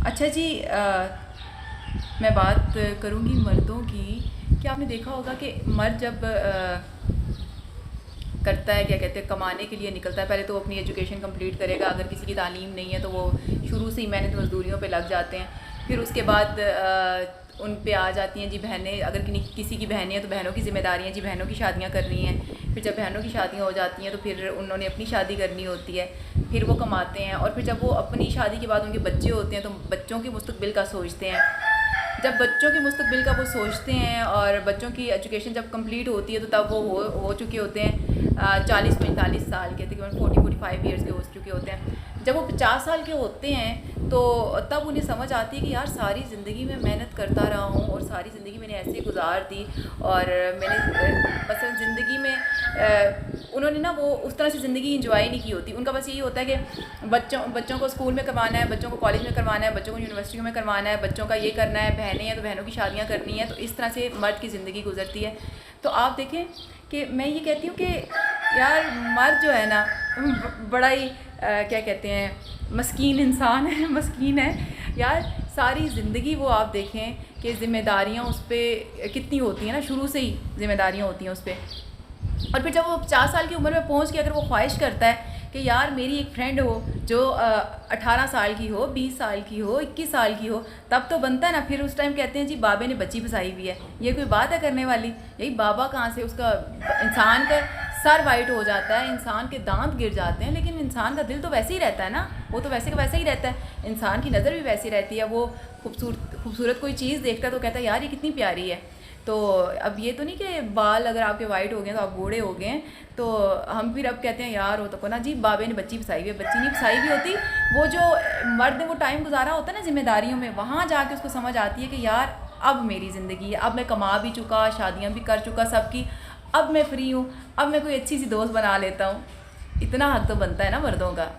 अच्छा जी, मैं बात करूँगी मर्दों की। क्या आपने देखा होगा कि मर्द जब करता है, क्या कहते हैं, कमाने के लिए निकलता है, पहले तो वो अपनी एजुकेशन कंप्लीट करेगा। अगर किसी की तालीम नहीं है तो वो शुरू से ही मेहनत मजदूरियों पे लग जाते हैं। फिर उसके बाद उन पे आ जाती हैं जी बहनें। अगर किसी की बहनें हैं तो बहनों की ज़िम्मेदारियाँ, जी बहनों की शादियाँ करनी हैं। फिर जब बहनों की शादियाँ हो जाती हैं तो फिर उन्होंने अपनी शादी करनी होती है। फिर वो कमाते हैं और फिर जब वो अपनी शादी के बाद उनके बच्चे होते हैं तो बच्चों के मुस्तकबिल का सोचते हैं। जब बच्चों के मुस्तकबिल का वो सोचते हैं और बच्चों की एजुकेशन जब कंप्लीट होती है तो तब वो हो चुके होते हैं 40-45 साल के, तकरीबन 40-45 ईयर्स के हो चुके होते हैं। जब वो 50 साल के होते हैं तो तब उन्हें समझ आती है कि यार सारी ज़िंदगी में मेहनत करता रहा हूँ और सारी ज़िंदगी मैंने ऐसे गुजार दी। और मैंने मसलन ज़िंदगी में उन्होंने ना वो उस तरह से ज़िंदगी इंजॉय नहीं की होती। उनका बस यही होता है कि बच्चों को स्कूल में करवाना है, बच्चों को कॉलेज में करवाना है, बच्चों को यूनिवर्सिटियों में करवाना है, बच्चों का ये करना है, बहनें हैं तो बहनों की शादियाँ करनी है। तो इस तरह से मर्द की ज़िंदगी गुजरती है। तो आप देखें कि मैं ये कहती हूँ कि यार मर्द जो है ना बड़ा ही क्या कहते हैं, मस्कीन इंसान है, मस्कीन है यार। सारी ज़िंदगी वो आप देखें कि ज़िम्मेदारियाँ उस पर कितनी होती हैं ना, शुरू से ही ज़िम्मेदारियाँ होती हैं उस पर। और फिर जब वो 50 साल की उम्र में पहुंच के अगर वो ख्वाहिश करता है कि यार मेरी एक फ्रेंड हो जो 18 साल की हो, 20 साल की हो, 21 साल की हो, तब तो बनता है ना। फिर उस टाइम कहते हैं जी बाबे ने बच्ची फसाई हुई है। ये कोई बात है करने वाली? यही बाबा कहाँ से, उसका इंसान का सर वाइट हो जाता है, इंसान के दांत गिर जाते हैं, लेकिन इंसान का दिल तो वैसे ही रहता है ना। वो तो वैसे का वैसे ही रहता है। इंसान की नज़र भी वैसी रहती है। वो खूबसूरत कोई चीज़ देखता है तो कहता है यार ये कितनी प्यारी है। तो अब ये तो नहीं कि बाल अगर आपके वाइट हो गए तो आप बूढ़े हो गए हैं तो हम फिर अब कहते हैं यार वो तो ना जी बाबे ने बच्ची फसाई हुई है। बच्ची नहीं फसाई हुई होती। वो जो मर्द ने वो टाइम गुजारा होता है ना जिम्मेदारियों में, वहाँ जाके उसको समझ आती है कि यार अब मेरी ज़िंदगी है, अब मैं कमा भी चुका, शादियाँ भी कर चुका सबकी, अब मैं फ्री हूँ, अब मैं कोई अच्छी सी दोस्त बना लेता हूँ। इतना हक तो बनता है ना मर्दों का।